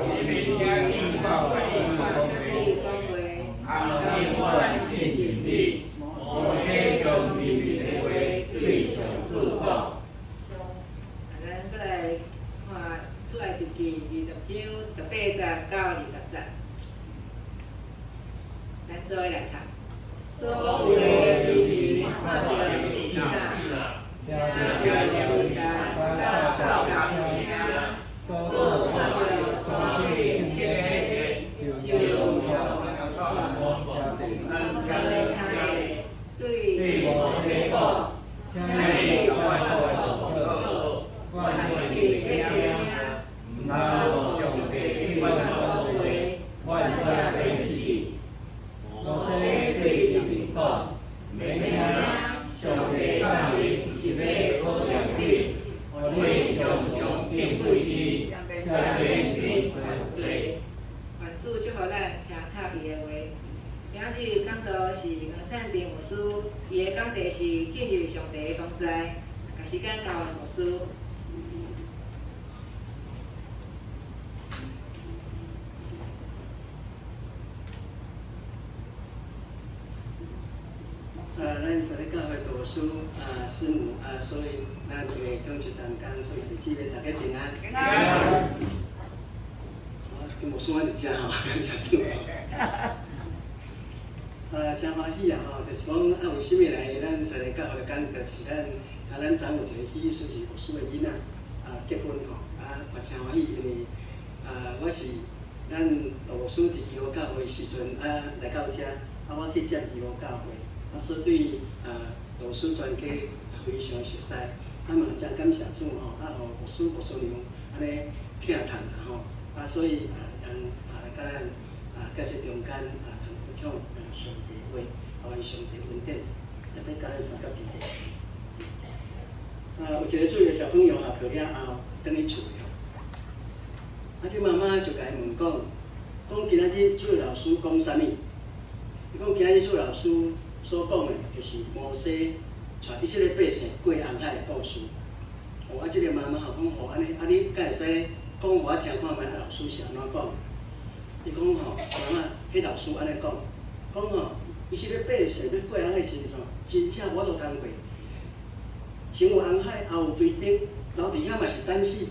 明明将应报义恭维，阿弥万信引力，摩西将明明的话对上主讲。咱再来看出来日记20章18节到20节，咱做伙来读。所有的日看到的是啥？家家有家，大道有家，都看到山顶天黑，就用条船对摩西讲，请你万万做好，万万别惊，唔通上帝万万为，万灾为死。摩西对人民讲，免惊，上帝降临是要保障你，我哋常常敬畏你，才免你犯罪。愿主祝福咱听塔比的话。今日讲道是黄灿丁牧师，伊的讲题是进入上帝的同在。把时间交还牧师。咱所咧教会读书师母所以咱会讲一段讲，所以日子愿大家平安。平安。牧师阮是真吼，感谢主。真欢喜就是讲为什么来咱所咧教会讲，就是咱有一个喜事是牧师的囡仔结婚嘛真欢喜，因为我是咱牧师伫基督教会时阵来到遮，我去接基督教会。所以对牧师全家非常熟悉，嘛真感谢主互牧师娘安尼疼痛所以来甲咱在这中间分享上帝话，互伊上帝恩典，特别甲咱三角弟弟。有一个主的小朋友下课了后，返去厝了，这妈妈就甲伊问讲今仔日主老师讲啥物？伊讲今仔日主老师所讲的，就是摩西带以色列百姓过红海的故事。这个妈妈讲安尼，你敢会使讲互我听看觅？老师是安怎讲？伊讲妈妈，迄老师安尼讲以色列百姓要过红海时阵，真正我都通过。前有红海，后有追兵，留伫遐嘛是等死。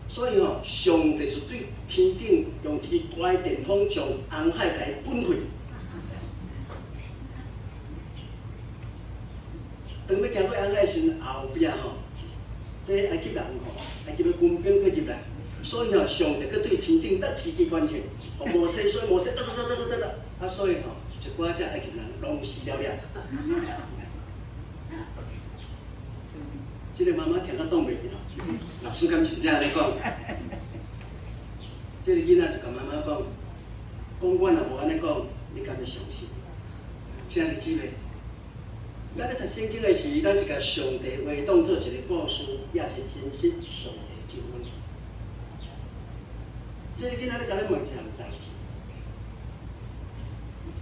所以上帝就对天顶用一支大电风将红海甲伊喷开。当要行过红海时，后壁这埃及人埃及的军兵过入来，所以上帝搁对天顶搭一支关枪，互摩西，所以摩西所以一寡只埃及人拢死了。这个妈妈听到挡袂住老师敢真正安尼讲。这个囡仔就甲妈妈讲，我若无安尼讲，你敢要相信？亲爱的姊妹。咱咧读圣经的时，咱是甲上帝话当做一个故事，也是真实上帝救恩。这个囡仔咧甲咱问一项代志，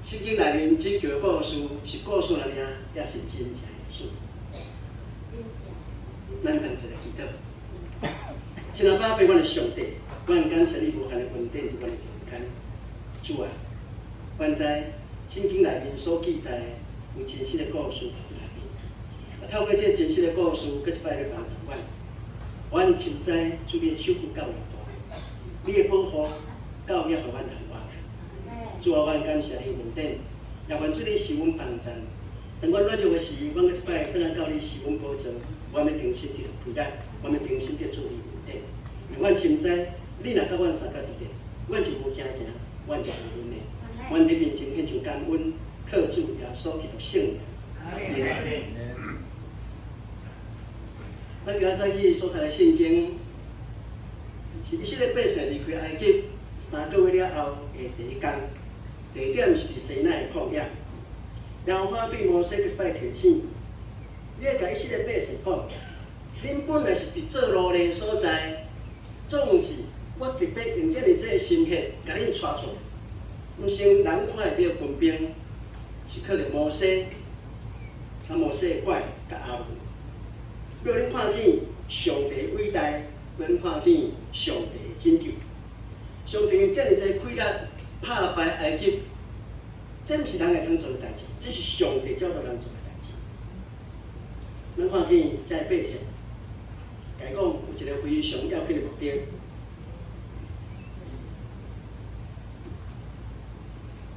圣经内面这个故事是故事尔，也是真正的事。真正。咱同一个祈祷，亲爱爸爸，阮的上帝，阮感谢你无限的恩典，对阮的中间。主啊，阮知圣经内面所记载的。有真实的故事伫内面，透过这真实的故事，搁一摆咧帮助阮。阮深知主你的手够大，你的保护教育互阮通活。主啊，阮感谢你恩典，也愿主你是阮帮助。当阮软弱的时，阮搁一摆倒来到你是阮保障，阮要定心地陪伴，阮要定心地做你恩典。因阮深知你若甲阮三角伫地，阮就无惊，阮就无阮的。阮伫面前献上感恩。靠主耶稣基督圣名。咱今仔早起所读的圣经，是以色列百姓离开埃及3个月了后的第一天，地点是伫西奈的旷野。耶和华对摩西一摆提醒，你要甲以色列百姓讲，恁本来是伫做奴隶所在，总是我特别用这个心血甲恁带出，毋是人看会到军兵。是靠着摩西，摩西的拐甲阿伦，要恁看见上帝伟大，要恁看见上帝的拯救。上帝遮尔济溃力打败埃及，这毋是人会通做诶代志，这是上帝教导人做诶代志。咱看见遮个百姓，甲伊讲有一个非常要紧诶目的。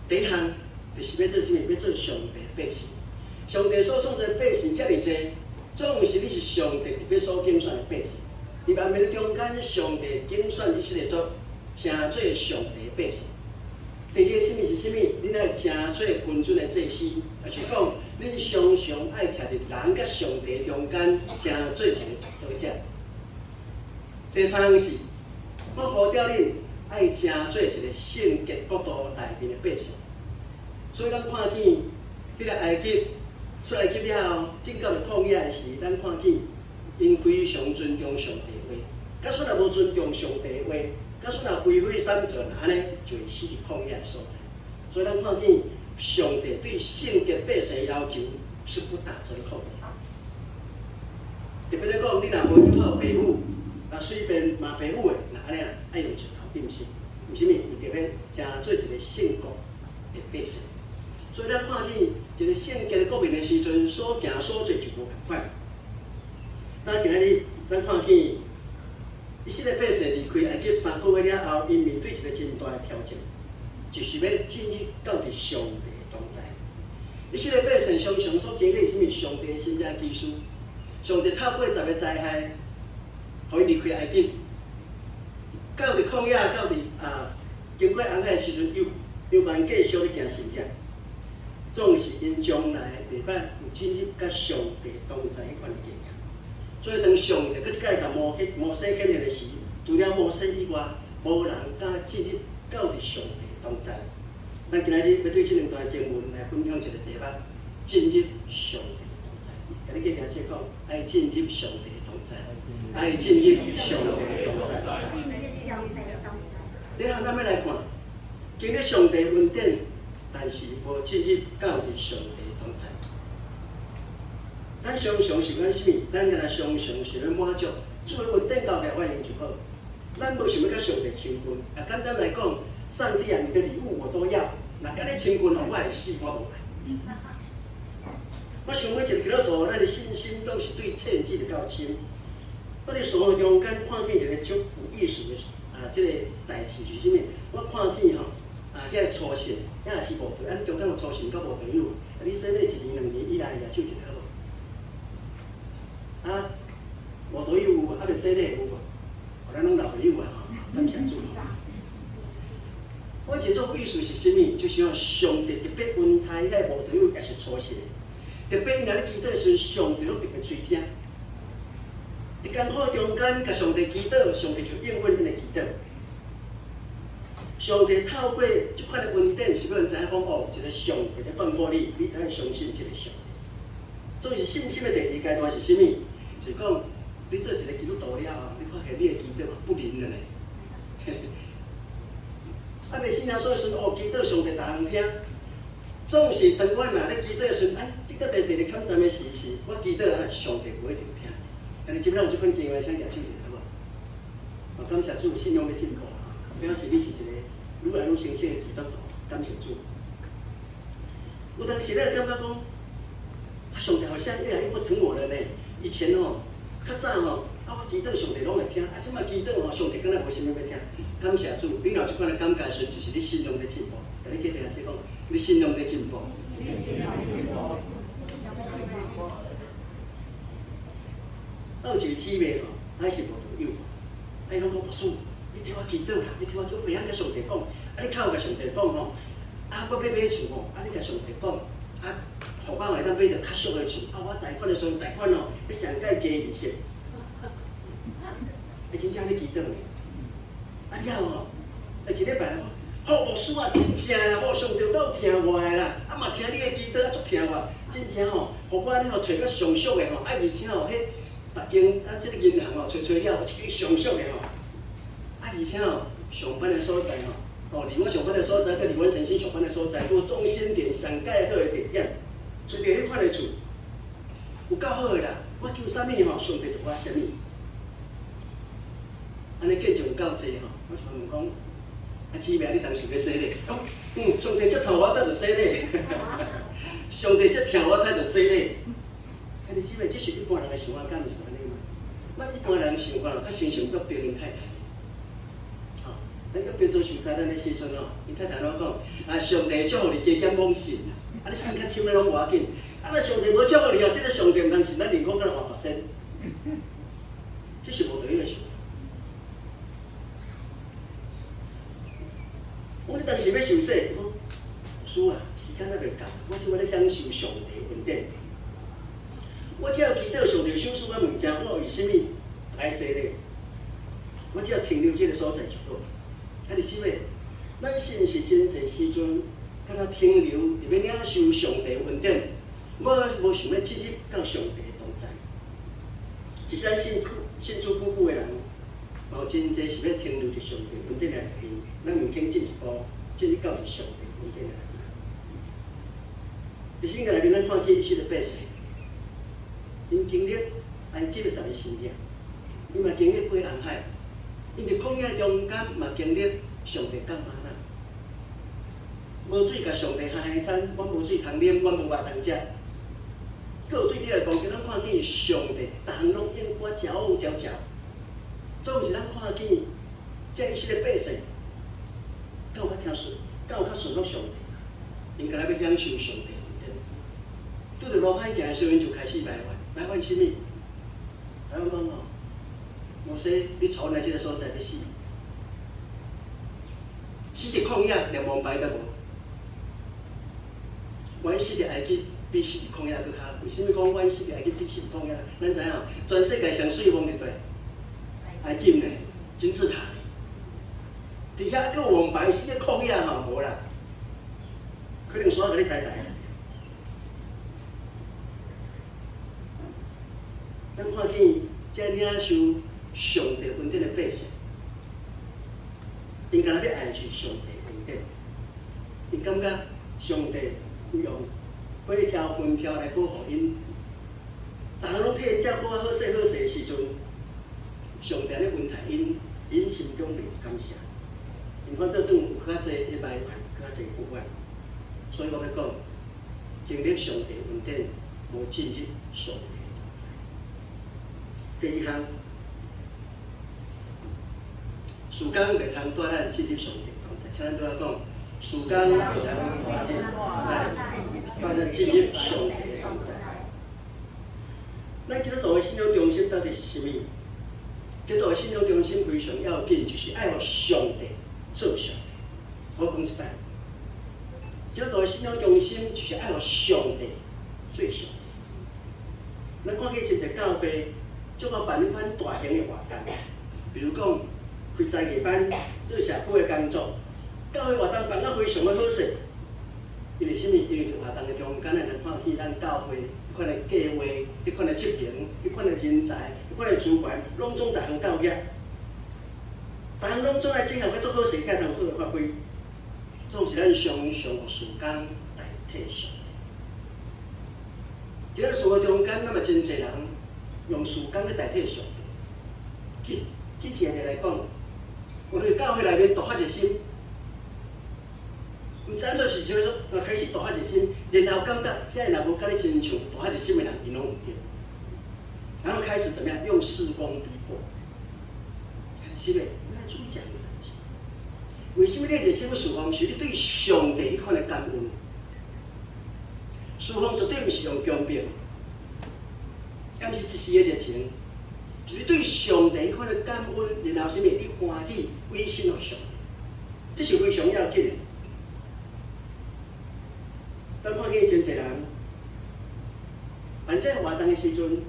第一项就是要做啥物？要做上帝百姓。上帝所创造的百姓遮尔济，总是你是上帝特别所拣选的百姓。伫万民中间，上帝拣选以色列族，成做上帝的百姓。第二个什物是啥物？恁爱成做君尊的祭司，就是讲恁常常爱徛伫人甲上帝中间，成做一个中者。第三个是，我呼召恁爱成做一个圣洁国度内面的百姓。所以咱看见迄个埃及出埃及了后，进到了旷野的时，咱看见因非常尊重上帝的话。假使若无尊重上帝的话，假使若飞飞闪转，安尼就会死伫旷野的所在。所以咱看见上帝对圣洁百姓的要求是不打折扣的。特别咧讲，你若无友好父母，若随便骂父母的，那安尼啊，爱用石头定心。为什么？伊特别成做一个圣国的百姓。所以咱看见一个圣洁的国民的时阵，所行所做就无共款。咱今仔日咱看见以色列百姓离开埃及3个月了后，因面对一个真大的挑战，就是要进入到伫上帝的同在。以色列百姓常常所经历什么？上帝的新正基础，上帝透过10个灾害，互伊离开埃及，到伫旷野，到伫经过红海的时阵，又万继续咧行神迹。总是因将来袂歹有进入甲上帝同在迄款的经验。所以当上帝搁一摆甲摩西建立的时，除了摩西以外，无人敢进入到伫上帝同在。咱今仔日要对这两段经文来分享一个题目：进入上帝同在。甲你个听者讲，爱进入上帝同在，爱进入上帝同在。进入上帝的同在。第一项，咱要来看，经历上帝恩典。但是无进入到伫上帝同在。咱常常是讲什么？咱若常常是要满足，主的恩典到来欢迎就好。咱无想要甲上帝亲近，啊，简单来讲，上帝啊，你的礼物我都要。若甲你亲近吼，我会死，我无爱。我想每一个基督徒，咱的信心拢是对献祭的较深。我伫生活中间看见一个足有意思的即个代志是啥物？我看见吼。遐个初信，遐也是部队，咱中间有初信，甲无队友。你洗礼1年2年以来，举手一个好无？无队友有，未洗礼有无？咱拢老队友啊，感谢主。我这种意思是啥物？就是讲上帝特别恩待遐无队友，也是初信。特别因咧祈祷时，上帝拢特别垂听。伫艰苦中间，甲上帝祈祷，上帝就应允因的祈祷。上帝透过即款的恩典，是要人知影讲哦，一个上帝咧帮助你，你爱相信这个上帝。所以是信心的第二阶段是啥物？就是讲你做一个基督徒了后，你发现你的祈祷不灵了呢。未信仰所以说哦，祈祷上帝逐项听。总是当我若咧祈祷时，即个第二抗战的时，我祈祷上帝不一定听。但是即摆有即款经验，请举手一下好无？感谢主，信仰要进步，表示你是一个。愈来愈成熟的基督徒，感谢主。有当时咧感觉讲，上帝好像越来越不疼我了呢。以前哦，较早哦，我祈祷上帝拢会听，即摆祈祷哦，上帝敢若无啥物要听。感谢主，你有即款的感觉时，就是你信仰在进步。甲你去听者讲，你信仰在进步。有一个姊妹吼，还是无队友，伊拢讲牧师。你替我祈祷啦！你替我叫别人甲上帝讲，你靠甲上帝讲吼，我要买厝吼，你甲上帝讲，互我会当买着较俗的厝，我贷款的时候贷款哦，要上届加利息，真正咧祈祷呢。了吼，一礼拜好牧师啊，真正啦，上帝都听我的啦，嘛听你的祈祷，足听我，真正吼，互我咧吼找个上俗的吼，而且吼，迄逐间即个银行吼，找了，有一个上俗的吼。而且哦，上班的所在吼，离我上班的所在，甲离阮先生上班的所在，都中心点上盖好的地点，找到迄款的厝，有够好的啦。我求啥物吼，上帝就我啥物。安尼见证有够济吼，我就问讲，姊妹，你当时要洗礼？上帝这疼我，才就洗礼。上帝这疼我，才就洗礼。兄弟姊妹，这是一般人的想法，敢毋是安尼嘛？咱一般人想法咯，较常要标因太太。吼，咱要标做受灾难的时阵哦，因太太拢讲，啊，上帝祝福你加减妄信啦，啊，你信较深的拢无要紧。啊，若上帝无祝福你啊，这个上帝毋通是咱人讲敢若活佛仙，这是无对的想法。我当时要受洗，我主啊，时间还未到，我即摆咧享受上帝恩典。我只要祈祷上帝赏赐我物件，我为什么爱洗礼？我只要停留这个所在就好。啊，弟姊妹，咱是毋是真侪时阵，敢若停留入要领受上帝恩典？我无想要进入到上帝的同在。其实咱信主久久的人，有真侪是要停留伫上帝恩典的内面，咱毋肯进一步进入到上帝恩典的内面。伫圣经内面，咱看见以色列百姓。因经历埃及的10个神迹，因嘛经历过红海，因伫旷野中间嘛经历上帝降玛纳，无水甲上帝下下餐，阮无水通啉，阮无肉通食。佫有对你来讲，叫咱看见上帝，逐项拢因我骄傲骄骄，总是咱看见这以色列百姓，敢有较听顺，敢有较顺服上帝，因敢若要享受上帝恩典。拄着路歹行的时阵，就开始埋怨。埋怨什么？埋怨讲哦，摩西，你带阮来这个所在要死，死伫旷野连王牌都无。阮死伫埃及比死伫旷野搁较，为什么讲阮死伫埃及比死伫旷野？咱知影，全世界上水的王伫对，埃及呢，金字塔呢，伫遐搁王牌死伫旷野吼无啦，可能煞甲你呆呆。咱看见这领受上帝恩典的百姓，因敢若要爱去上帝恩典，因感觉上帝有用每条分条来保护因，逐项拢替因照顾啊好势好势的时阵，上帝咧恩待因，因心中袂感谢，因反倒转有较济咧埋怨，较济不满，所以我要讲，经历上帝恩典，无进入上帝。第二项，时间袂通带咱进入上帝同在，请咱对我讲，时间袂通带咱进入上帝同在。咱基督徒的信仰中心到底是啥物？基督徒的信仰中心非常要紧，就是爱互上帝做上帝。我讲一摆，基督徒的信仰中心就是爱互上帝做上帝。咱看见真侪教会。做个办款大型的活动，比如讲开才艺班、做社区的工作，教会活动办啊非常的好势。因为什么？因为活动的中间，咱看见咱教会迄款的计划、迄款的执行、迄款的人才、迄款的资源，拢总逐项到业，逐项拢总来整合，要做好势，才通好的发挥。总是咱常常互时间代替上帝。伫咱生活中间，那么真侪人。用时间来代替上帝。举一个例来讲，我哋教会内面大发热心，毋知安怎是就开始大发热心，然后感觉遐个若无甲你亲像大发热心的人，因拢唔对，然后开始怎么样用事工逼迫，是嘞，咱注意这样的代志。为什么你热心的事工是你对上帝迄款的感恩？事工绝对毋是用强迫。也毋是一时的热情，是你对上帝迄款的感恩，然后什么？你欢喜委身予上帝，这是非常要紧的。咱看见真侪人，办这活动的时阵，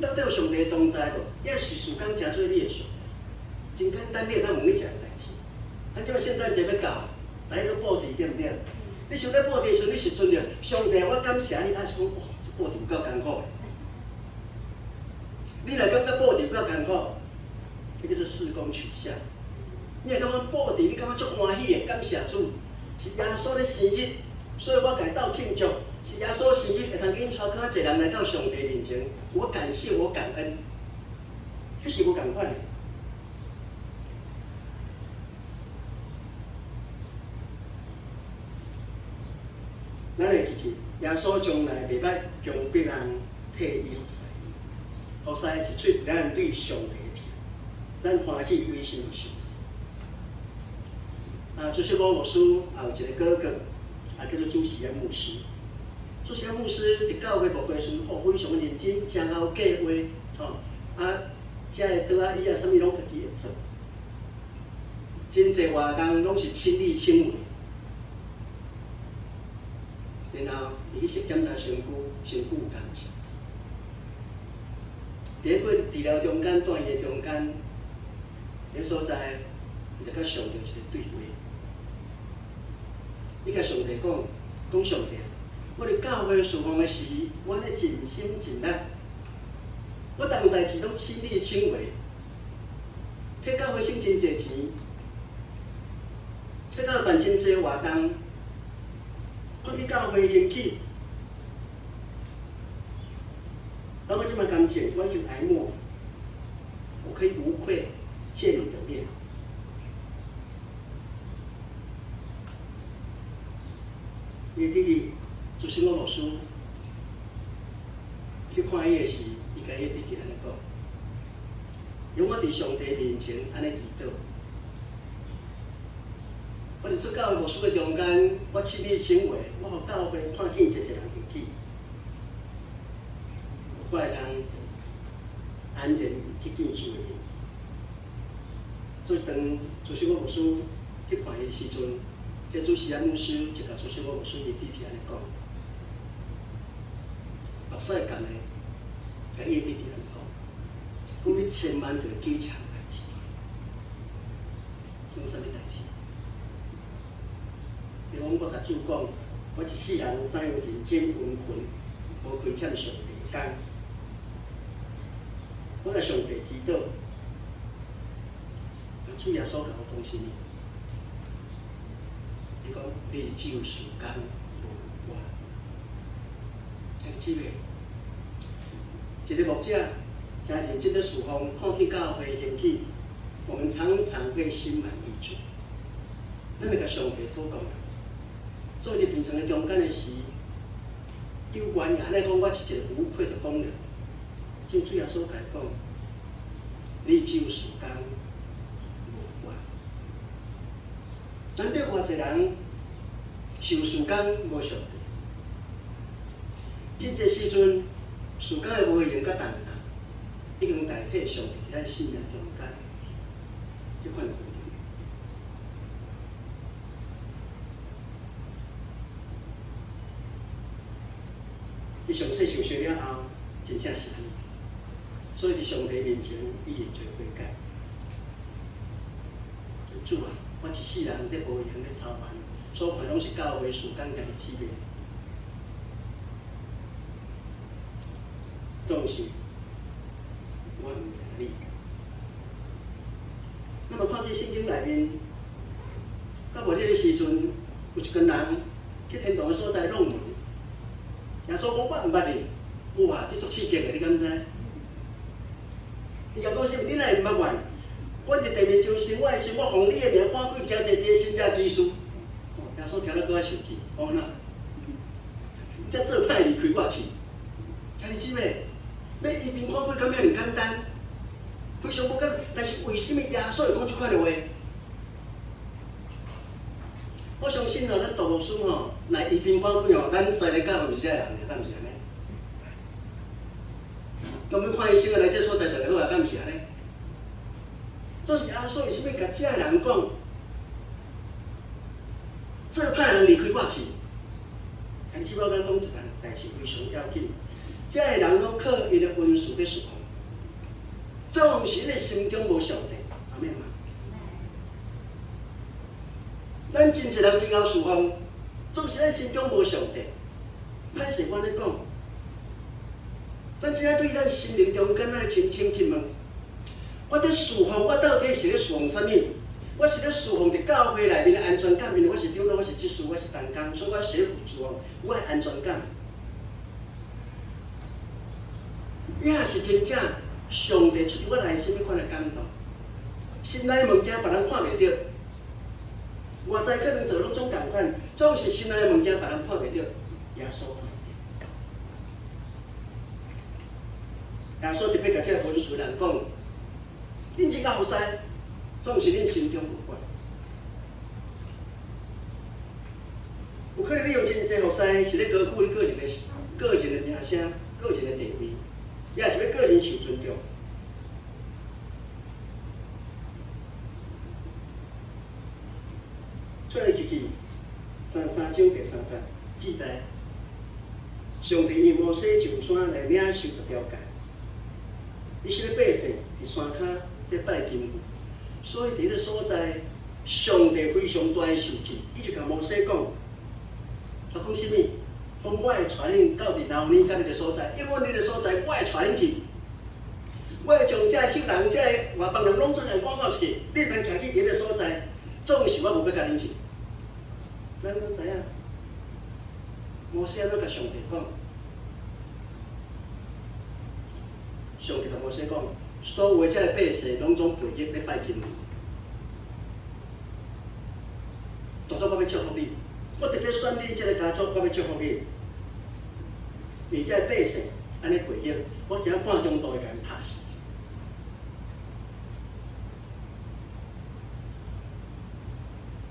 到底有上帝同在无？也是时间真做你的上帝。真简单，你咱问你一件代志，咱即摆圣诞节要到，大家都布置对不对？你想咧布置时，你是尊着上帝，我感谢你，还是讲哇？布置有够艰苦的，你若感觉布置有够艰苦，迄叫做事工取向。你若感觉布置，你感觉足欢喜的，感谢主，是耶稣的生日，所以我家斗庆祝，是耶稣生日会通引带较侪人来到上帝面前，我感谢，我感恩，迄是无共款的。咱会记住，耶稣从来袂捌将别人替伊服侍，服侍是出自咱对上帝的听，咱欢喜为心上。主席我牧师也有一个哥哥，叫做主席安牧师。主席安牧师伫教会牧会时，非常认真，真有计划，遮个桌仔椅啊，啥物拢家己会做。真侪活动拢是亲力亲为。然后，伊去检查身躯有工课。伫过治疗中间、住院中间，迄所在，伊就甲上帝一个对话。伊甲上帝讲上帝，我伫教会侍奉的时，我咧尽心尽力，我当代志拢亲力亲为，替教会省真侪钱，替教会办真侪活动。我去教会兴起，然后我这么感谢，我去哀莫，我可以无愧见你的面。伊弟弟就是我老师，去看伊的时，伊甲伊弟弟安尼讲，用我伫上帝面前安尼祈祷。我伫出教会牧师的中间，我亲力亲为，我互教会看见一个人兴起，我会通安然去见主的面。所以当主席我牧师去看伊的时阵，这主席安牧师就甲主席我牧师伊弟弟安尼讲，目屎干的，甲伊弟弟安尼讲，讲你千万着记住代志，讲啥物代志？比如我甲主讲，我一世人怎样认真温困，无亏欠上帝的工。我甲上帝祈祷，主耶稣甲我讲啥物？伊讲你只有时间无我。兄姊妹，一个牧者真认真的侍奉，看见教会兴起，我们常常会心满意足。咱要甲上帝祷告。做一平常的中间的事，有原安尼讲，我是一个无愧的工人。正主耶稣甲讲，你只有时间无我。难得偌侪人受时间无上帝，真侪时阵，时间的无用甲重担，已经代替上帝伫咱生命中间这款的。伊上细上学了后，真正是安尼。所以伫上帝面前，伊认罪悔改。主啊，我一世人咧无闲咧操办，所犯拢是教会时间家己志愿。总是我毋知影你。那么看见圣经内面，到无这个时阵，有一群人去天堂的所在弄门。耶稣讲：“我毋捌你，哇，这足刺激的，你敢知？伊甲讲啥？你哪会毋捌我？我伫地面上生，我的心，我奉你的名赶鬼，行一个神迹奇事。耶稣听了搁较生气，讲哪？这做歹离开我去。兄弟姊妹，要医病赶鬼，敢遐尔简单？非常不简单。但是为什么耶稣会讲这款的话？我相信哦，咱大牧师吼，来医病赶鬼哦，咱西来教毋是啥人，敢毋是安尼？咁要看医生来这所在就好啊，敢毋是安尼？所以耶稣为什么甲这个人讲，做歹人离开我去？咱只要咱讲一件代志非常要紧，这个人拢靠伊的温顺在侍奉，总是咧心中无上帝，阿免嘛？咱真侪人真晓侍奉，总是咱心中无上帝。歹势我咧讲，咱只要对咱心灵中间来清清去问，我伫侍奉，我到底是咧侍奉啥物？我是咧侍奉伫教会内面的安全感，因为我是长老，我是执事，我是同工，所以我是咧侍奉我的安全感。也是真正上帝出于我内心迄款的感动，心内的物件别人看袂到。外在可能做拢总共款，总是心内的物件别人看袂到，耶稣看到。耶稣特别甲这文士人讲：，恁即个后生，总是恁心中有怪。有可能你用真济后生是咧高举你个人的名声、个人的地位，也是要个人受尊重。出来记记，33章第3节记载，上帝以摩西上山来领受10条诫，伊是咧百姓伫山骹咧拜金牛，所以伫个所在，上帝非常大的受气，伊就甲摩西讲。他讲什么？讲我会带恁到伫老年甲你个所在，因为你个所在，我会带恁去。我会将这迄人、这外邦人拢总来赶出去。你通徛去伫个所在，总是我无要甲恁去。咱拢知影，摩西安怎甲上帝讲？上帝甲摩西讲，所有这百姓拢总背约咧拜金牛，独独我要祝福你。我特别选你这个家族，我要祝福你。你这百姓安尼背约，我惊半中途会甲因拍死。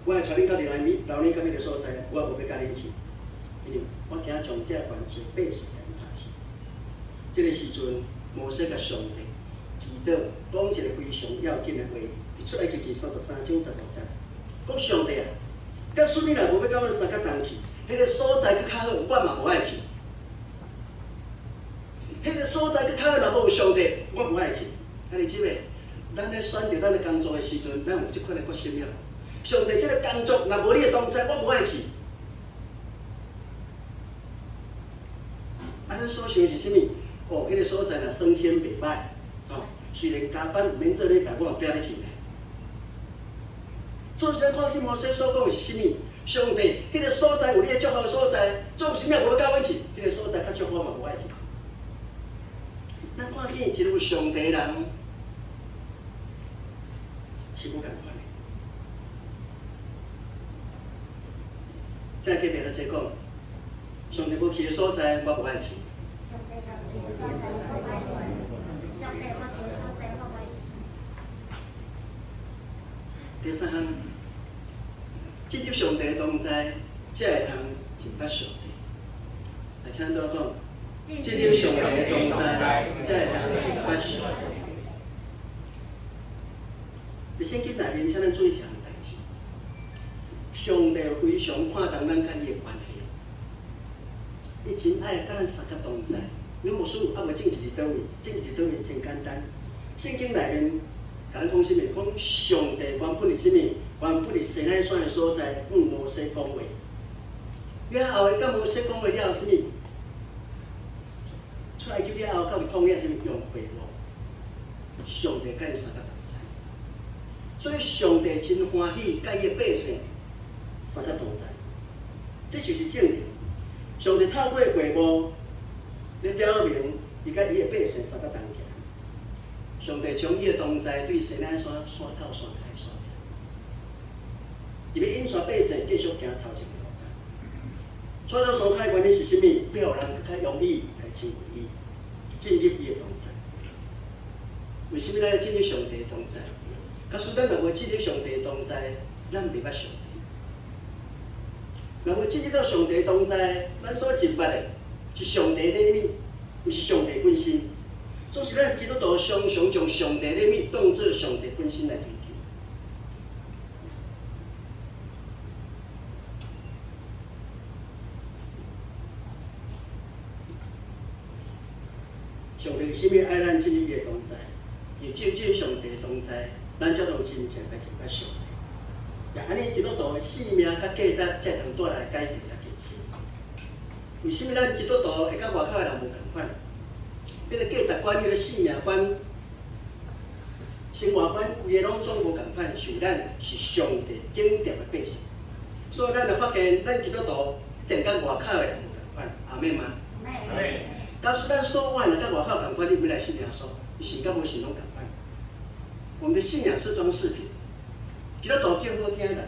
我会带恁到伫老年到迄个所在，我无要甲恁去，因为我惊将这犯罪百姓甲因拍死。这个时阵，摩西甲上帝祈祷，讲一个非常要紧的话，伫出埃及记33章16节，讲上帝啊！假使你若无要甲阮三角东去，迄个所在佫较好，我嘛无爱去。迄个所在佫较好，若无有上帝，我无爱去。兄弟姊妹，咱咧选择咱咧工作的时阵，咱有即款的决心了。上帝，即个工作若无你的同在，我无爱去。咱所想是啥物？哦，迄个所在若升迁袂歹，吼，虽然加班毋免做咧，但我嘛拼咧去咧。做啥看见摩西所讲的是啥物？上帝，迄个所在有你的祝福的所在，做啥物无要甲阮去？迄个所在较祝福，我嘛无爱去。咱看见一个有上帝的人，是不共款的。再跟别人说讲，上帝要去的所在，我无爱去。上帝要去的所在，我无爱去。上帝要去的所在，我无爱去。第三项，进入上帝的同在，才会通敬拜上帝。来，请咱怎讲？进入上帝的同在，才会通敬拜上帝。伫圣经内面，请咱注意一项代志。上帝非常看重咱甲伊的关系，伊真爱甲咱三角同在。恁牧师啊，无证是伫倒位？证是伫倒位真简单。圣经内面。甲咱讲啥物？讲上帝原本是啥物？原本是西奈山的所在，摩西讲话。了后，伊甲摩西讲话了后，啥物？出来及了后，到伫旷野啥物？用会幕。上帝甲伊三角同在，所以上帝真欢喜甲伊的百姓三角同在。这就是证明，上帝透过会幕来表明，伊甲伊的百姓三角同在。上帝将伊的同在对西奈山山到山开所在，伊要引带百姓继续行头前的路程。山到山开原因是啥物？要互人更较容易来亲近伊，进入伊的同在。为什么咱要进入上帝的同在？假使咱若无进入上帝的同在，咱袂捌上帝。若无进入到上帝的同在，咱所敬拜的是上帝的礼物，毋是上帝本身。总是咱基督徒常常将上帝的礼物当作上帝本身来追求。上帝为什么爱咱进入伊的同在？因为只有上帝的同在，咱才有真正来敬拜上帝。也安尼，基督徒的性命甲价值才通带来改变甲提升。为什么咱基督徒会甲外口的人无共款？迄个价值观、迄个性命观、生活观，规个拢总无共款，是咱是上帝敬重的百姓。所以咱就发现，咱基督徒一定甲外口的人无共款，阿妹吗？阿妹。假使咱所有人甲外口共款，你要来信耶稣，信甲无信拢共款。我们的信仰是装饰品，基督徒叫好听的俩。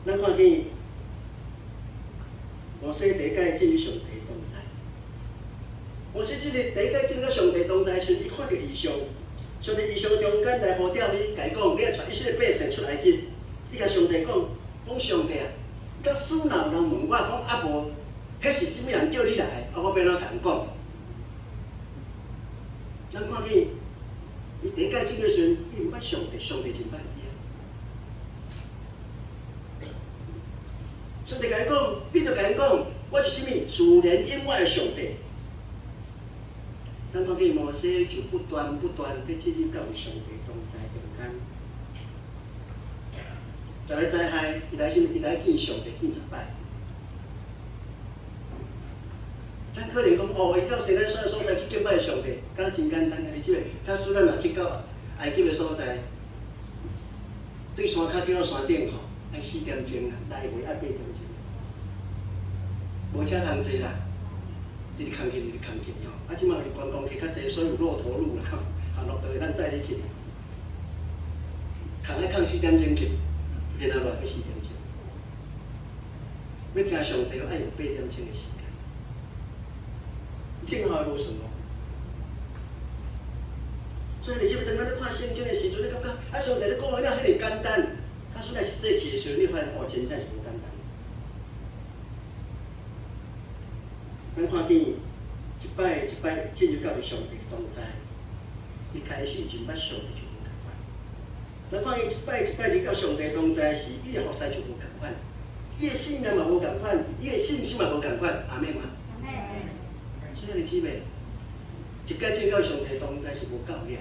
咱看见摩西第一届进入上帝同在。摩西这个第一届进入上帝同在时，伊看到异象，上帝异象中间来呼召你，甲伊讲，你要带以色列百姓出埃及。伊甲上帝讲上帝啊，甲苏闹人问我讲啊无，迄是啥物人叫你来？啊，我要怎甲人讲？咱看见伊第一届进入时，伊毋捌上帝，上帝真捌伊啊。上帝甲伊讲，你就甲伊讲，我是啥物？自然因我的上帝。咱看见摩西就不断地进入到上帝同在中间。十个灾害，伊来先，伊来见上帝见10摆。咱可能讲哦，伊到西南山的所在去敬拜上帝，敢真简单啊！你即个，假使咱若去到埃及的所在，对山脚叫山顶吼，爱4点钟啦，来回爱8点钟，无车通坐啦，直空去吼。啊，即卖观光客较济，所以有骆驼路啦，行路就咱载你去。空爱空4点钟去。然后落去4点钟，要听上帝爱用8点钟的时间，听好无什么。所以你即摆当咱咧看圣经的时阵，你感觉啊，上帝咧讲话了，迄个简单，啊，虽然是做起的时候，你发现哦，真正是无简单。咱看见一摆进入到上帝同在，一开始就捌上帝。咱看伊一摆入到上帝同在时，伊的服侍就无共款，伊的信仰嘛无共款，伊的信心嘛无共款，阿妹嘛。所以你姊妹，一届进入到上帝同在是无够了，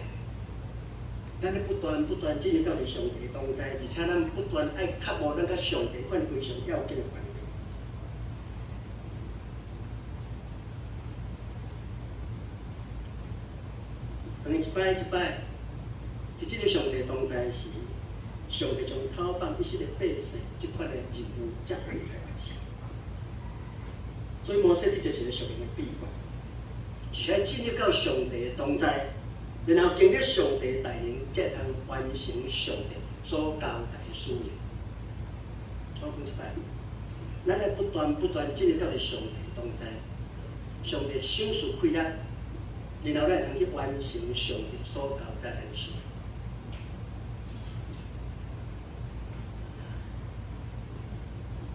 咱咧不断进入到上帝同在，而且咱不断爱确保咱甲上帝款非常要紧的关系。当伊一摆。伫即个上帝同在时，上帝将讨放以色列百姓即款的任务才会来完成。所以摩西伫就一个上帝的秘诀，就是要进入到上帝的同在，然后经历上帝带领，才通完成上帝所交代的使命。我讲一摆，咱要不断进入到上帝同在，上帝手术开力，然后咱通去完成上帝所交代的使命。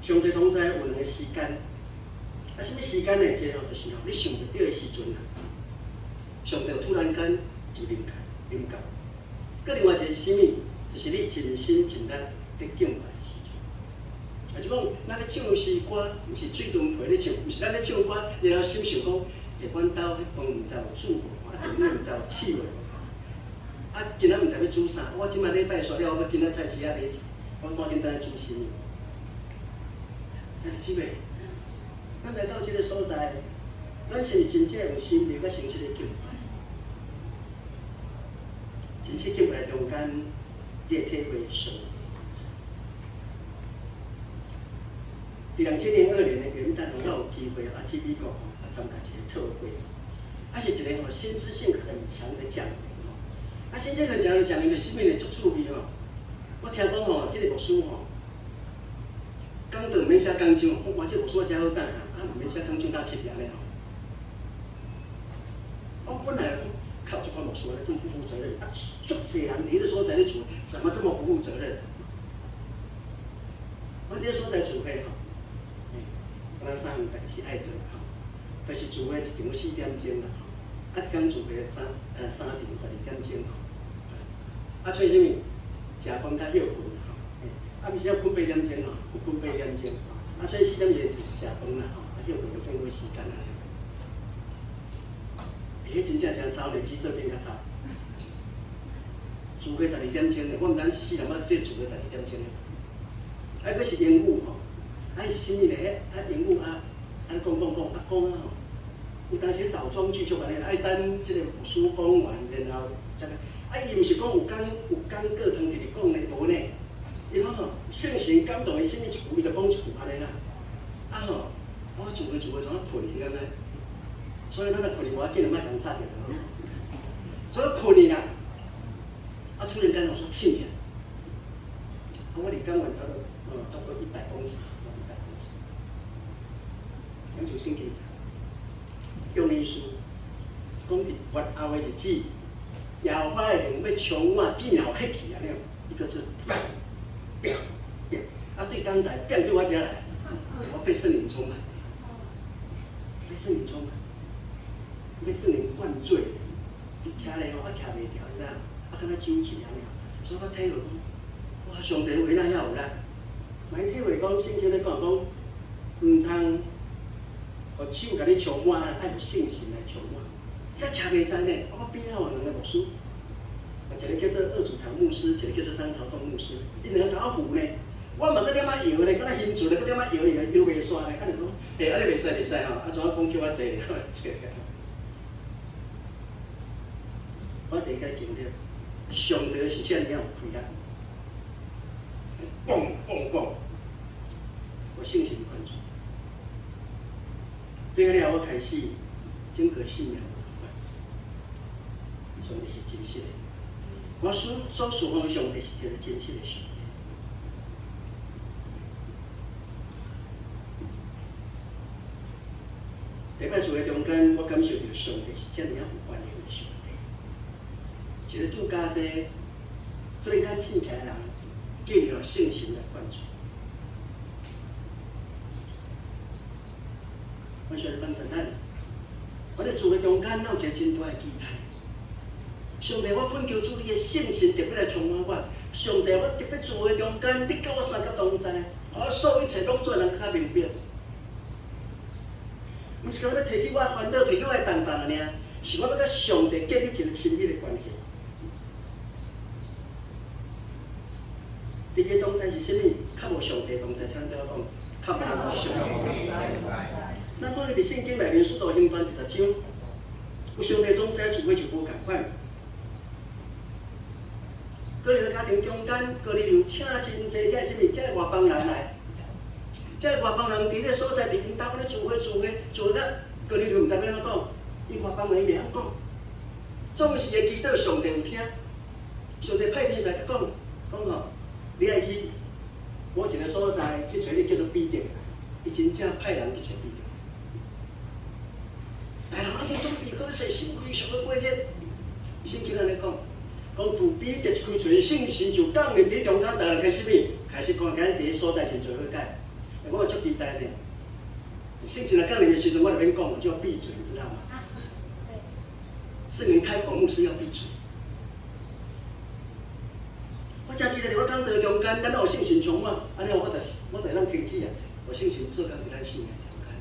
上帝同在有2个时间，啊，什么时间呢？即吼就是吼，你想不到的时阵啊，上帝突然间就临到。佮另外一个是啥物？就是你尽心尽力伫敬拜的时阵。啊，就讲咱咧唱诗歌，毋是水墩皮咧唱，毋是咱咧唱歌，然后心想讲，阮兜迄饭毋知有煮无，啊，面毋知有试无，啊，今仔毋知要煮啥，我即摆礼拜煞了，我今仔菜市仔买一，我赶紧等下煮啥物。姊妹，咱来到这个所在，咱是真正用心灵甲诚实的敬拜。真实敬拜中间，你会体会上帝同在。2002年的元旦，我有机会去美国参加一个特会，是一个先知性很强的讲员先知很强的讲员就是啥物呢？足趣味我听讲迄个牧师讲到免写工章，我这牧师真好等免写工章当吸引咧我本来靠这款牧师这么不负责任，足侪人伫迄个所在咧做，怎么这么不负责任？我伫个所在做伙咱3项代志爱做就是做伙一场4点钟啦一天做伙3场12点钟找啥物？食饭甲休困毋是要困8点钟有困8点钟找4点钟就是食饭啦休困生活时间迄真正真吵，比去做兵较吵。做伙12点钟我毋知4人要做伙12点钟佫是英语是啥物咧？英语讲有当时倒装句就安尼爱等即个牧师讲完，然后伊毋是讲有讲过通直直讲的无呢？伊讲圣神感动伊啥物一句，伊就讲一句安尼啦。我做伙怎啊困去安尼？所以咱若困去无要紧，莫共吵着所以困去啦，突然间我说醒起来，我离港湾差不多100公尺，100公尺。咱就先检查，用民书讲伫越后的日子，夜花的人要冲我见后迄去安尼，伊个做变，啊对港台变对我遮来，我被圣灵充满，被圣灵充满，被圣灵灌醉，伊徛咧吼，我徛袂调，你知影？啊，敢若酒醉安尼，所以我体会讲，哇，上帝话哪遐有力，买体会讲圣经咧讲，毋通。互手甲你充满，爱有信心来充满。这徛袂知呢，我边仔有两个牧师，一个叫做二祖堂牧师，一个叫做张朝东牧师，因两个甲我扶呢。我嘛搁点仔摇咧，敢若兴趣咧，搁点仔摇袂煞咧，啊就讲，安尼袂使吼，啊怎啊讲叫我坐，坐。我第一个经历，上帝是遮尔有开力，嘣，我信心灌注。对了，我开始整个信仰上帝是真实的，我所侍奉上帝是一个真实的上帝。礼拜主的中间，我感受到上帝是这样有关联的上帝，一个更加济忽然间醒起来的人，更有信心来关注。我想帮神咱，我哋做嘅中间，有一个真大嘅期待。上帝，我恳求主你嘅信心特别来充满我。上帝，我特别做嘅中间，你叫我三个同在，我所有一切拢做人较明白。毋是讲要提起我嘅烦恼，提起我嘅担当尔，是我要甲上帝建立一个亲密嘅关系。第二个同在是啥物？较无上帝同在，请对我讲，较无上帝同在。咱看伫圣经内面，使徒行传10章，有上帝同在，除非就无共款。个人家庭中间，个人请真济，这是啥物？这外邦人来，这外邦人伫个所在，伫因兜安尼聚会，做到个人毋知要安怎讲，伊外邦人伊袂晓讲。总是会祈祷上帝有听，上帝派天使讲吼，你爱去我一个所在去找你叫做彼得，伊真正派人去找彼得。但人啊，去准备好势，心开上个过日。圣经安尼讲，从彼得一开嘴，信心就降临伫中间，大人开始咩？开始讲紧伫所在就做好解。我足期待呢。圣经来降临的时阵，我就免讲，我就要闭嘴，你知道吗？圣灵开口，牧师要闭嘴。我真记得我讲到中间，咱有信心充满，安尼我就让停止啊，有信心做工伫咱信仰中间。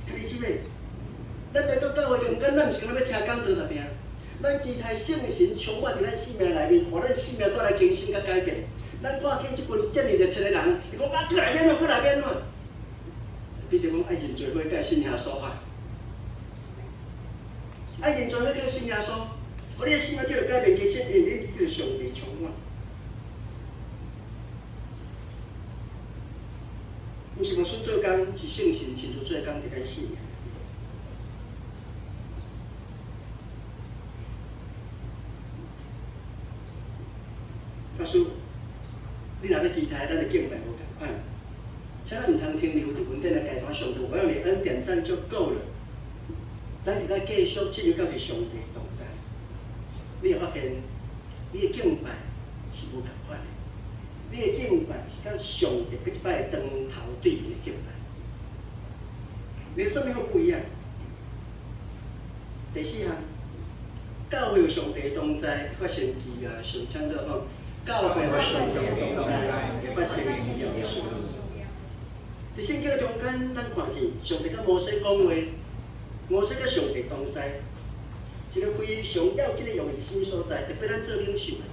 兄弟姊妹。咱来到教会中间，咱毋是讲要听讲道特定，咱期待圣神充满伫咱生命内面，互咱生命带来更新甲改变。咱看见即群遮尔热切的人，伊讲啊，过来变咯，过来变咯。比如讲爱认罪悔改信耶稣啊，爱认罪悔改信耶稣，互你的生命得到改变，其实因为你上帝充满。毋是讲选做工，是圣神亲自做工伫咱生命。告诉你若要期待，咱的敬拜无共款，请咱毋通停留伫稳定的阶段上头，我用你恩典赞就够了。咱伫咱继续进入到是上帝同在，你会发现，你的敬拜是无共款的，你的敬拜是甲上帝搁一摆当头对面的敬拜，你的生命会不一样。第四项，教会有上帝同在，发生奇妙事，请到讲。教会有上帝同在，会发生奇妙事。伫圣经中间，咱看见上帝甲摩西讲话，摩西甲上帝同在，一个非常要紧的用意是啥物所在？特别咱做领袖的，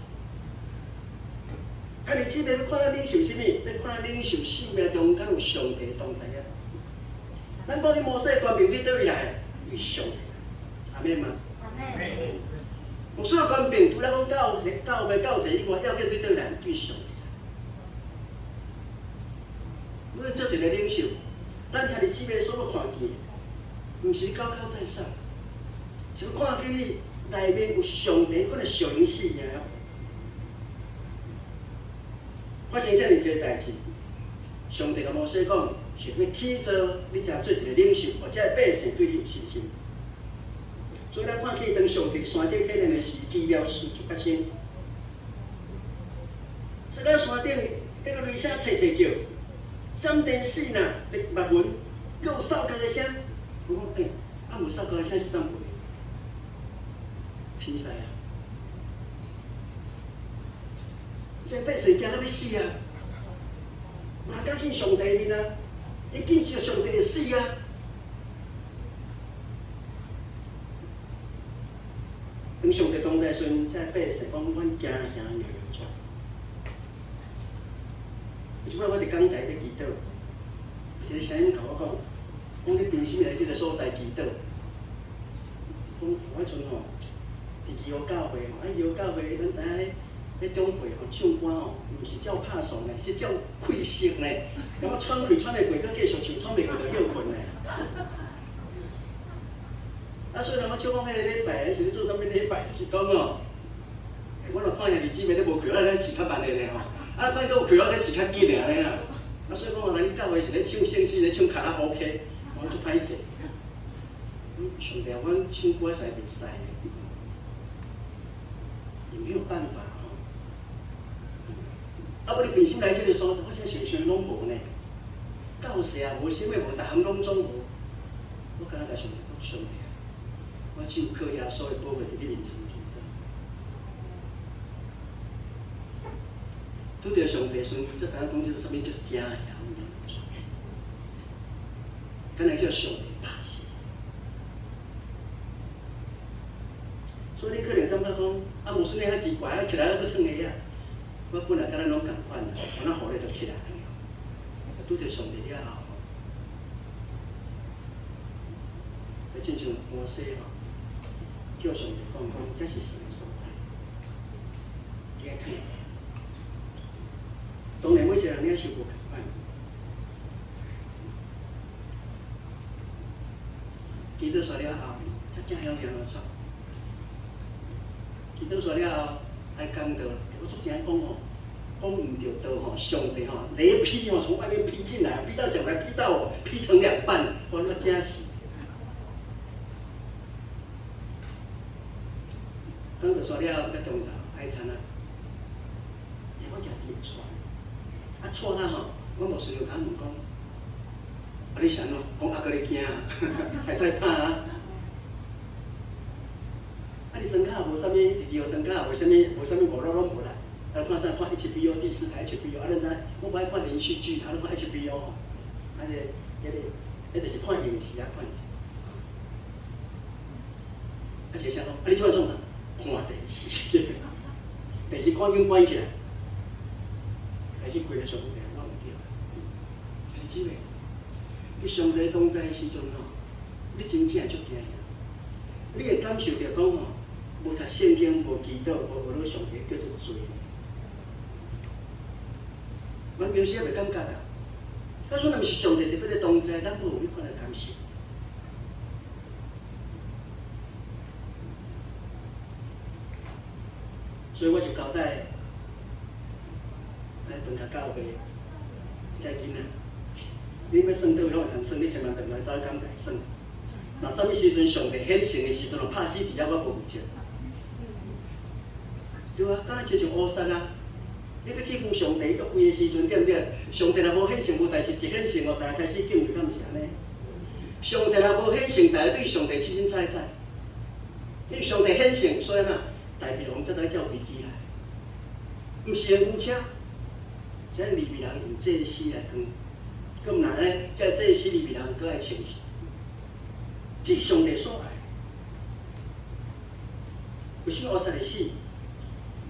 啊，你姊妹要看咱领袖啥物？要看咱领袖生命中间有上帝同在啊！咱讲你摩西的官兵伫倒位来？对上帝，阿免吗？阿免。有所有官兵，除了讲教会教者以外，要叫对倒来对上帝。我做一个领袖，咱兄弟姊妹所要看见，毋是高高在上，是要看见你内面有上帝，可能上因生命。发生遮尔济代志，上帝甲摩西讲，是要起造你才做一个领袖，或者百姓对你有信心。所以咱看见当上帝山顶起来的时，奇妙事就发生。在咱山顶，迄个雷声切切叫，闪电四呐，密云，还有扫角的声。我讲，无扫角的声是啥物？天使啊！这百姓惊到要死啊！有人敢见上帝面啊？伊见着上帝会死啊！当上帝同在时阵，这百姓讲，阮惊吓尿尿喘。有一摆我伫港台咧祈祷，一个声音甲我讲，你平时来即个所在祈祷，讲有迄阵吼，伫基督教会吼，基督教会咱知影。咧中会吼唱歌吼，毋是照拍送咧，是照气息咧。咁我喘气喘会过，佮继续唱，喘袂过就休困咧。啊，所以我唱讲迄个礼拜，是咧做啥物礼拜？就是讲哦，我若看兄弟姊妹咧无气，我咱饲较慢的咧吼。啊，看到有气，我咧饲较紧的安尼啦。啊，所以讲咱教会是咧唱圣诗，咧唱卡拉 OK， 我做歹势。上帝，阮唱歌使袂使咧？也没有办法。啊！我你平心来这个所在，我真想拢无呢。教士啊，无啥物无，逐项拢总无。我敢若甲上帝讲，上帝啊，我只有靠耶稣的保护伫你面前祈祷。拄着上帝时，才知影讲这是啥物叫惊吓尿喘。敢若叫上帝拍死。所以你可能感觉讲，啊，无算你遐奇怪，啊，起来还佫忝个呀。我本来甲咱拢共款啦，我那好咧就起来了。拄着上帝了后，就亲像摩西吼，叫上帝讲，这是什么所在？这个体。当然，每一个人领受无共款。祈祷煞了后，才惊晓尿尿喘。祈祷煞了后，爱讲到。我昨天讲吼，讲唔对道吼，上帝吼雷劈吼从外面劈进来，劈到脚来，劈到我，劈成2半，我那惊死。讲到煞了，甲中昼爱餐啊，我家己喘，啊喘啊吼，我无随便甲问讲，啊你啥咯？讲阿哥你惊啊，还在怕啊？啊！你增加也无啥物，第二增加也无啥物无路拢无啦。啊，看啥看 HBO 第4台 HBO， 啊，咱知我不爱看连续剧，啊，你看 HBO 吼，啊，迄就是看影视啊，看影视。啊，一个啥讲？啊，你即摆创啥？看电视，电视赶紧关起来，开始规个上帝我唔对。你姊妹，你上帝同在时阵吼，你真正足惊呀！你会感受着讲吼。无读圣经，无祈祷，无学到上帝叫做罪。阮平时也袂感觉啊。假使若毋是上帝特别咧同在，咱无有迄款的感受。所以我就交代，来增加教会，遮囡仔，你要算倒位拢会通算，你千万别来走讲家算。若啥物时阵上帝显现的时阵，拍死伫遐我无唔接。对啊，敢若亲像乌撒啊，你要去赴上帝约会的时阵，对不对？上帝若无显现，无代志一显现哦，大家开始敬畏，敢毋是安尼？上帝若无显现，大家对上帝清清楚楚。因为上帝显现，所以呐，大鼻龙才来照飞机来，毋是用牛车，即利未人用祭司来扛，佮毋然咧，即祭司利未人佮爱穿去，这是上帝所爱。为什么乌撒会死？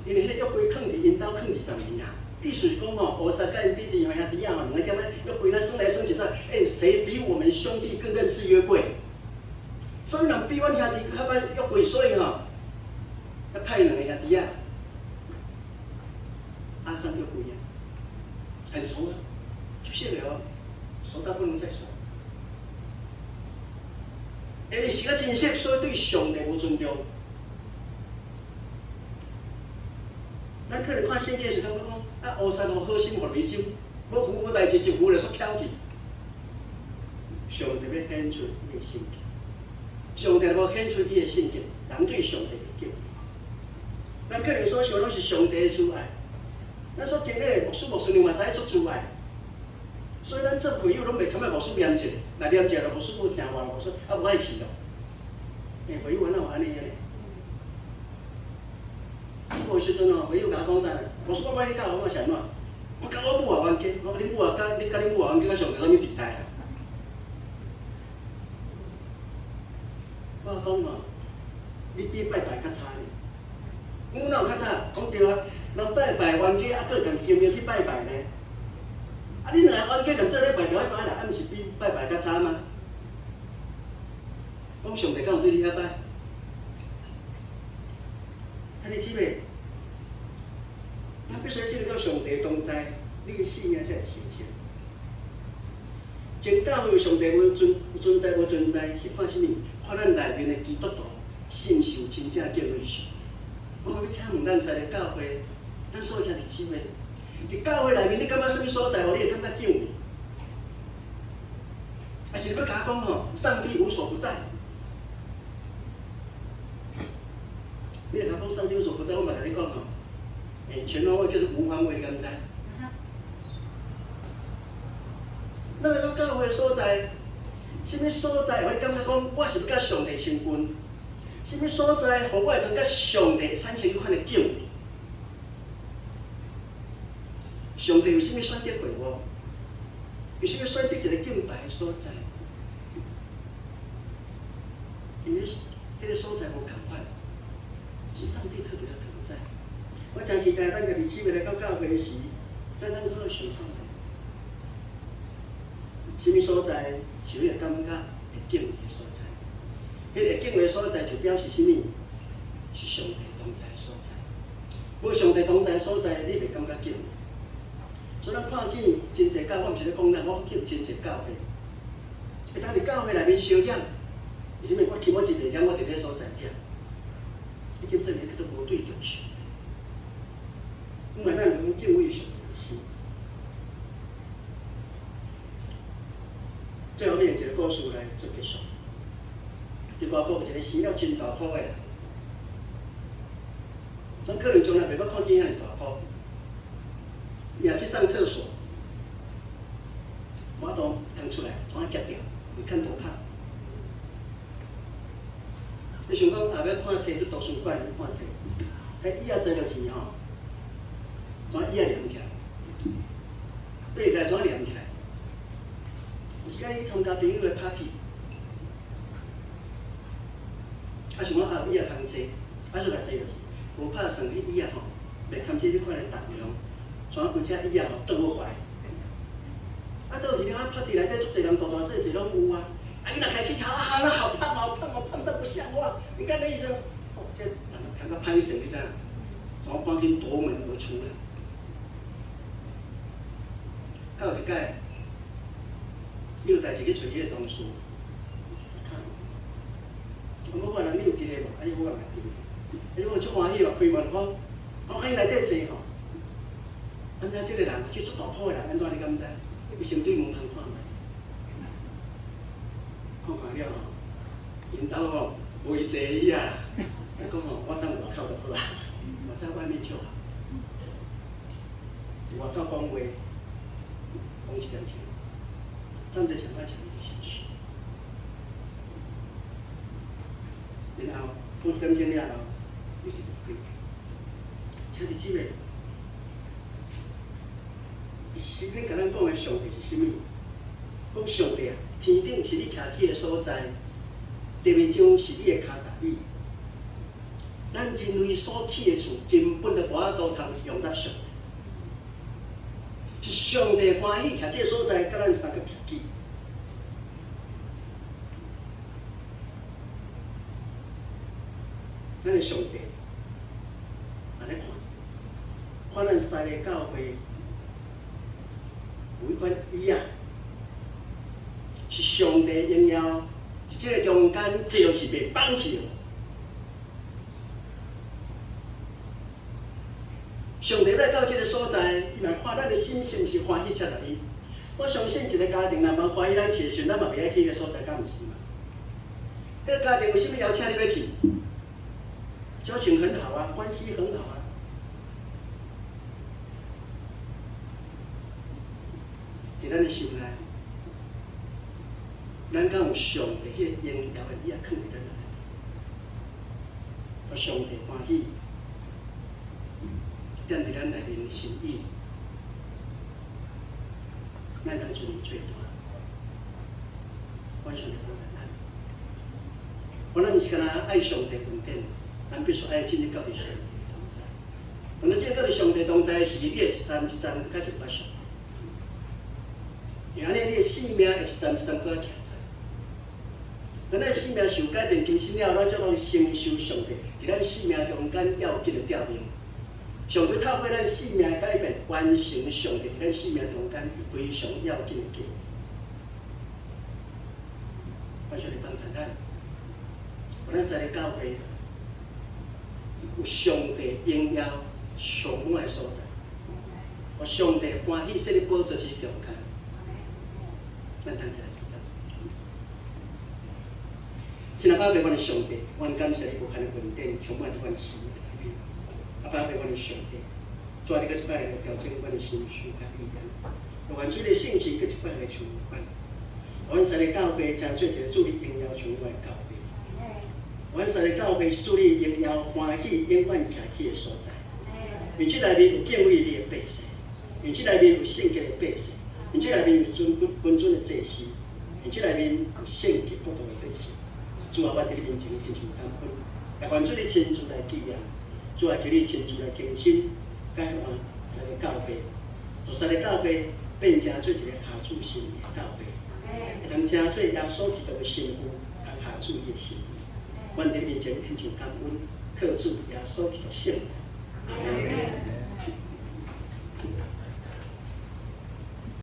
因为迄约柜放伫因兜放20年啊，意思是讲吼，乌撒甲因弟弟兄弟仔吼，两个点仔约柜那升来升去说，谁比我们兄弟更认识约柜？所以人比阮兄弟较捌约柜，所以吼，要派两个兄弟仔，阿上约柜啊，很熟啊，就晓得哦，熟到不能再熟。因为是个真实，所以对上帝无尊重。咱可能看圣经时，感觉讲，啊，乌山好心互你酒，无代志一壶就煞翘去。上帝要显出伊的性格，上帝无显出伊的性格，人对上帝会敬畏。咱可能所想拢是上帝的慈爱，咱所经历的牧师娘嘛知足慈爱，所以咱做朋友拢袂堪啊牧师念一个，若念一个，牧师无听话，牧师啊无爱去咯。朋友哪有安尼个呢？有时阵哦，朋友甲我讲啥？牧师我爱你教我是安怎？我甲我母也冤家，我恁母也甲恁母也冤家，甲上帝啥物地带啊？我讲哦，你比拜拜较差呢。阮哪有较差？讲对啊，人拜拜冤家，啊，佫共一间庙去拜拜呢。啊，你两个冤家共做咧拜着拜啦，啊，毋是比拜拜较差吗？讲上帝敢有对你遐歹？啊，你姊妹，咱必须进入到上帝同在，你的信仰才会神圣。真教会上帝无存在无存在，是看啥物？看咱内面的基督徒信受真正敬畏上。我要请问咱在的教会，咱所有兄弟姊妹，伫教会内面，你感觉什么所在，互你会感觉敬畏？还是你要甲我讲吼，上帝无所不在？你若甲讲上帝无所不在，我嘛甲你讲吼，全方位就是无方位，你敢知？咱来到教会的所在，什么所在互你感觉讲我是要甲上帝亲近？什么所在互我会通甲上帝产生迄款的敬畏？上帝有啥物选择给我？有啥物选择一个敬拜的所在？因为迄个所在无共款，是上帝特别的同在。我真期待咱家己姊妹来到教会时，咱好好想看下，什么所在是你会感觉会敬畏的所在？迄个敬畏的所在就表示什么？是上帝同在的所在。无上帝同在的所在，你袂感觉敬畏。所以咱看见真济教会，我毋是咧讲咱，我见真济教会，会当伫教会内面相养。为什么我起我一个念，我伫咧所在点？已经证明叫做无对着上。因为咱有敬畏上帝的心。最后，我用一个故事来做结束。伫外国有一个生了真大棵的人，咱可能从来袂捌看见遐尼大棵。伊若去上厕所，马桶腾出来，从啊夹掉，你看多怕！你想讲后尾看册去图书馆去看册，迄椅仔坐落去吼，怎椅仔连起来？爬起来怎连起来？有一摆去参加朋友的 party， 啊想讲后椅仔通坐，啊就来坐落去，无拍算迄椅仔吼，袂堪这款的重量。全规只椅仔吼倒坏，啊倒去了，party 内底足侪人大大细细拢有啊。啊，你若开始吵啊，那好胖好胖哦，胖得不像话。你看那医生，哦，这谈到潘神，你知道？然后赶紧夺门而出了。到有一摆，伊有代志去找伊个同事，我人你有一个无？啊，伊我来去，伊我足欢喜哦，开门我喺内底坐吼。安怎即个人去足大铺的人，安怎你敢知？伊先对门通看卖，看了吼，因兜吼无伊坐椅啊，伊讲吼，我等外口就好啦，我在外面就好。伫外口讲话，讲一点钱，站在前面讲一些事，然后讲一点钱了后，又是离开。请你姊妹。圣经甲咱讲的上帝是啥物？讲上帝啊，天顶是你徛起的所在，地面上是你的脚踏椅。咱人类所起的厝根本就无法度通容纳上帝，是上帝欢喜徛这个所在，甲咱三个徛起。咱的上帝，安尼看咱三个教会。有一款椅啊，是上帝应邀伫即个中间坐落去袂放去哦。上帝来到这个所在，伊嘛看咱的心是毋是欢喜接纳伊。我相信一个家庭若无欢喜咱去的时阵，咱嘛袂爱去迄个所在，敢毋是嘛？迄个家庭为什么邀请你要去？交情很好啊，关系很好啊。伫咱的心内，咱敢有上帝迄个荣耀的理啊，藏伫咱内，互上帝欢喜，踮伫咱内面的心意，咱通做最大。阮上帝帮助咱，我咱毋是干那爱上帝恩典，咱必须爱进入到伫上帝同在。当咱进入到伫上帝同在时，你会一站一站较就捌上。因为安尼，你的性命会一站一站搁较徛在。咱的性命受改变更新了，咱就讲承受上帝伫咱性命中间要紧的调命。上帝透过咱性命改变，完成上帝伫咱性命中间非常要紧的计划。我上帝帮助咱，我咱在咧教会有上帝荣耀充满的所在，互上帝欢喜设立宝座之中间。咱通一来祈祷。亲爱爸爸，阮的上帝，阮感谢你无限的恩典，充满阮生命里面。阿爸爸，阮的上帝，主啊，你搁一摆来调整阮的心绪甲意念，让阮主的圣旨搁一摆来充满。阮使的教会真做一个主你荣耀充满的教会。阮使的教会是主你荣耀欢喜永远徛起的所在。因这内面有敬畏你的百姓，因这内面有圣洁的百姓。因这内面有君尊的祭司，因这内面有圣洁国度的百姓。主啊，我伫你面前献上感恩，也愿主你亲自来纪念，主啊，求你亲自来更新改换咱的教会，让咱的教会变成做一个下主心意的教会，会通成做耶稣基督的心腹，甲下主伊的心意。阮伫你面前献上感恩，靠主耶稣基督圣名。阿门。